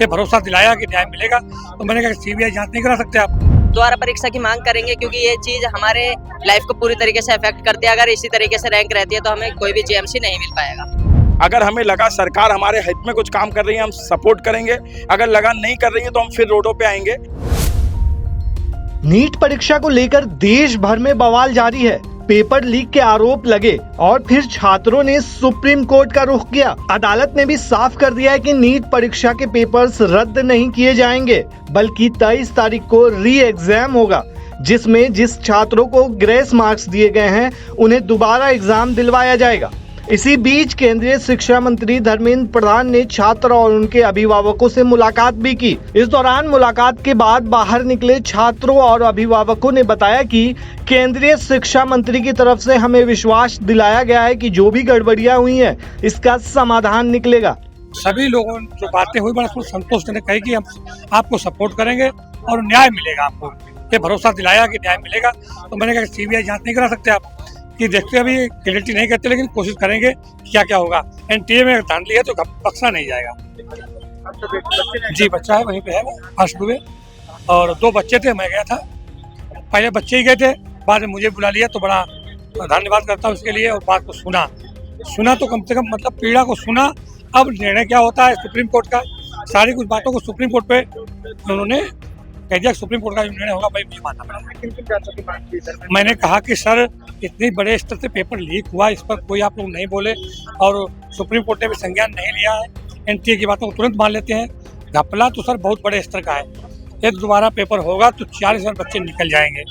ये भरोसा दिलाया कि न्याय मिलेगा, तो मैंने कहा सीबीआई जांच नहीं करा सकते आप? दोबारा परीक्षा की मांग करेंगे क्योंकि ये चीज हमारे लाइफ को पूरी तरीके से अफेक्ट करती है। अगर इसी तरीके से रैंक रहती है तो हमें कोई भी जेएमसी नहीं मिल पाएगा। अगर हमें लगा सरकार हमारे हित में कुछ काम कर रही है, हम सपोर्ट करेंगे। अगर लगा नहीं कर रही है तो हम फिर रोडों पे आएंगे। नीट परीक्षा को लेकर देश भर में बवाल जारी है। पेपर लीक के आरोप लगे और फिर छात्रों ने सुप्रीम कोर्ट का रुख किया। अदालत ने भी साफ कर दिया है कि नीट परीक्षा के पेपर्स रद्द नहीं किए जाएंगे, बल्कि 23 तारीख को री एग्जाम होगा, जिसमें जिस छात्रों को ग्रेस मार्क्स दिए गए हैं उन्हें दोबारा एग्जाम दिलवाया जाएगा। इसी बीच केंद्रीय शिक्षा मंत्री धर्मेंद्र प्रधान ने छात्र और उनके अभिभावकों से मुलाकात भी की। इस दौरान मुलाकात के बाद बाहर निकले छात्रों और अभिभावकों ने बताया कि केंद्रीय शिक्षा मंत्री की तरफ से हमें विश्वास दिलाया गया है कि जो भी गड़बड़ियां हुई हैं इसका समाधान निकलेगा। सभी लोगों जो बातें हुई बड़ा संतोषजनक कही कि हम आपको सपोर्ट करेंगे और न्याय मिलेगा आपको, ये भरोसा दिलाया कि न्याय मिलेगा, तो मैंने कहा सीबीआई जांच नहीं करा सकते आप? कि देखते अभी क्लियरिटी नहीं करते, लेकिन कोशिश करेंगे क्या क्या होगा। एनटीए में धान लिया तो बख्शा नहीं जाएगा। जी बच्चा है, वहीं पे है, फर्स्ट हुए और 2 बच्चे थे, मैं गया था। पहले बच्चे ही गए थे, बाद में मुझे बुला लिया, तो बड़ा धन्यवाद करता हूँ उसके लिए। और बात को सुना तो कम से कम मतलब पीड़ा को सुना। अब निर्णय क्या होता है सुप्रीम कोर्ट का, सारी कुछ बातों को सुप्रीम कोर्ट पे उन्होंने कह दिया। सुप्रीम कोर्ट का जो निर्णय होगा भाई मुझे मानना पड़ेगा। मैंने कहा कि सर इतने बड़े स्तर से पेपर लीक हुआ, इस पर कोई आप लोग नहीं बोले और सुप्रीम कोर्ट ने भी संज्ञान नहीं लिया है। एनटीए की बातों को तुरंत मान लेते हैं। घपला तो सर बहुत बड़े स्तर का है। यदि दोबारा पेपर होगा तो 40,000 बच्चे निकल जाएंगे,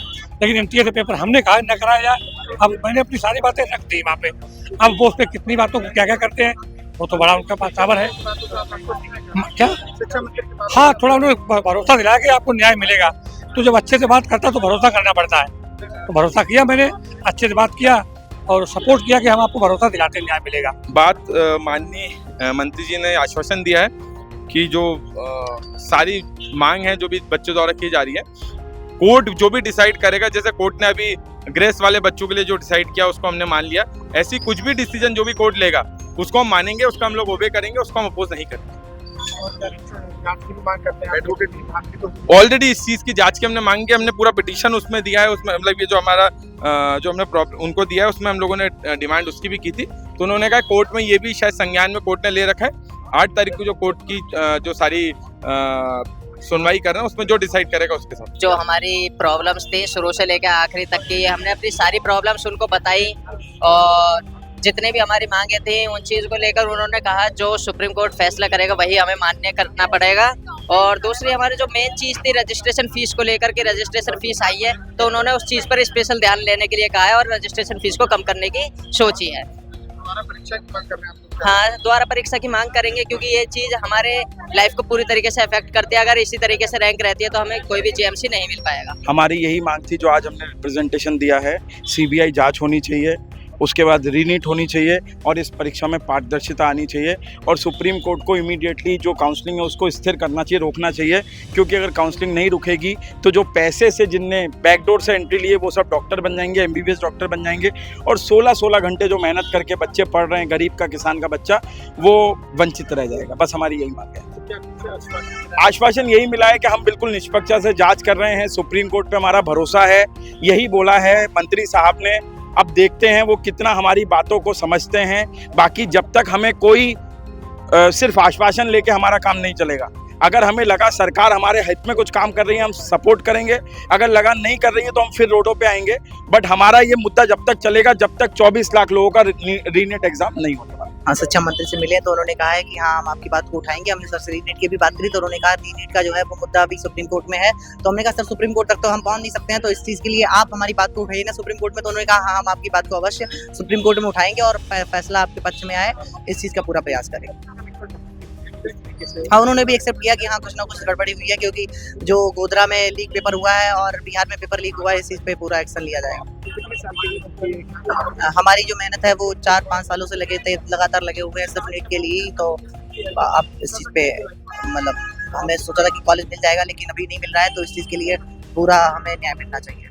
लेकिन एनटीए से पेपर हमने कहा न कराया जाए। अब मैंने अपनी सारी बातें रख दी वहाँ पे। अब वो उस पर कितनी बातों को क्या क्या करते हैं वो तो बड़ा उनका पास पावर है क्या। हाँ, थोड़ा उन्होंने भरोसा दिलाया कि आपको न्याय मिलेगा। तो जब अच्छे से बात करता तो भरोसा करना पड़ता है, तो भरोसा किया मैंने, अच्छे से बात किया और सपोर्ट किया कि हम आपको भरोसा दिलाते न्याय मिलेगा। बात माननीय मंत्री जी ने आश्वासन दिया है कि जो सारी मांग है जो भी बच्चों द्वारा की जा रही है, कोर्ट जो भी डिसाइड करेगा, जैसे कोर्ट ने अभी ग्रेस वाले बच्चों के लिए जो डिसाइड किया उसको हमने मान लिया, ऐसी कुछ भी डिसीजन जो भी कोर्ट लेगा उसको हम मानेंगे, उसको हम लोग ओबे करेंगे, उसको हम अपोज नहीं करेंगे। ऑलरेडी इस चीज की जांच की हमने मांग की, हमने पूरा पिटीशन उसमें दिया है। उसमें मतलब ये जो हमारा जो हमने उनको दिया है उसमें हम लोगों ने डिमांड उसकी भी की थी, तो उन्होंने कहा कोर्ट में ये भी शायद संज्ञान में कोर्ट ने ले रखा है। 8 तारीख को जो कोर्ट की जो सारी सुनवाई कर रहे हैं उसमें जो डिसाइड करेगा उसके साथ। जो हमारी प्रॉब्लम्स थी शुरू से लेकर आखिरी तक की, हमने अपनी सारी प्रॉब्लम्स उनको बताई और जितने भी हमारी मांगे थी उन चीज़ को लेकर उन्होंने कहा जो सुप्रीम कोर्ट फैसला करेगा वही हमें मान्य करना पड़ेगा। और दूसरी हमारी जो मेन चीज़ थी रजिस्ट्रेशन फीस को लेकर के, रजिस्ट्रेशन फीस आई है तो उन्होंने उस चीज़ पर स्पेशल ध्यान लेने के लिए कहा है और रजिस्ट्रेशन फीस को कम करने की सोची है। हाँ, दोबारा परीक्षा की मांग करेंगे क्योंकि ये चीज़ हमारे लाइफ को पूरी तरीके से अफेक्ट करती है। अगर इसी तरीके से रैंक रहती है तो हमें कोई भी जेएमसी नहीं मिल पाएगा। हमारी यही मांग थी जो आज हमने रिप्रेजेंटेशन दिया है। सीबीआई जांच होनी चाहिए, उसके बाद रीनीट होनी चाहिए और इस परीक्षा में पारदर्शिता आनी चाहिए और सुप्रीम कोर्ट को इमीडिएटली जो काउंसलिंग है उसको स्थिर करना चाहिए, रोकना चाहिए। क्योंकि अगर काउंसलिंग नहीं रुकेगी तो जो पैसे से जिनने बैकडोर से एंट्री लिए वो सब डॉक्टर बन जाएंगे, एमबीबीएस डॉक्टर बन जाएंगे और 16-16 घंटे जो मेहनत करके बच्चे पढ़ रहे हैं, गरीब का, किसान का बच्चा, वो वंचित रह जाएगा। बस हमारी यही मांग है। आश्वासन यही मिला है कि हम बिल्कुल निष्पक्षता से जाँच कर रहे हैं, सुप्रीम कोर्ट पर हमारा भरोसा है, यही बोला है मंत्री साहब ने। अब देखते हैं वो कितना हमारी बातों को समझते हैं। बाकी जब तक हमें कोई सिर्फ आश्वासन लेके हमारा काम नहीं चलेगा। अगर हमें लगा सरकार हमारे हित में कुछ काम कर रही है, हम सपोर्ट करेंगे। अगर लगा नहीं कर रही है तो हम फिर रोडों पे आएंगे। बट हमारा ये मुद्दा जब तक चलेगा जब तक 24 लाख लोगों का रीनेट एग्जाम नहीं होने वाला। हाँ, शिक्षा मंत्री से मिले तो उन्होंने कहा है कि हाँ हम आपकी बात को उठाएंगे। हमने सर से रीनेट की भी बात करी तो उन्होंने कहा रीनेट का जो है वो मुद्दा अभी सुप्रीम कोर्ट में है। तो हमने कहा सर सुप्रीम कोर्ट तक तो हम पहुंच नहीं सकते हैं, तो इस चीज़ के लिए आप हमारी बात को उठाइए ना सुप्रीम कोर्ट में। तो उन्होंने कहा हाँ हम आपकी बात को अवश्य सुप्रीम कोर्ट में उठाएंगे और फैसला आपके पक्ष में आए, इस चीज़ का पूरा प्रयास करेंगे। हाँ, उन्होंने भी एक्सेप्ट किया कि हाँ कुछ ना कुछ गड़बड़ी हुई है, क्योंकि जो गोधरा में लीक पेपर हुआ है और बिहार में पेपर लीक हुआ है, इस चीज़ पे पूरा एक्शन लिया जाएगा। हमारी जो मेहनत है वो 4-5 सालों से लगातार लगे हुए हैं सिर्फ नीट के लिए। तो अब इस चीज़ पे मतलब हमें सोचा था कि कॉलेज मिल जाएगा लेकिन अभी नहीं मिल रहा है, तो इस चीज़ के लिए पूरा हमें न्याय मिलना चाहिए।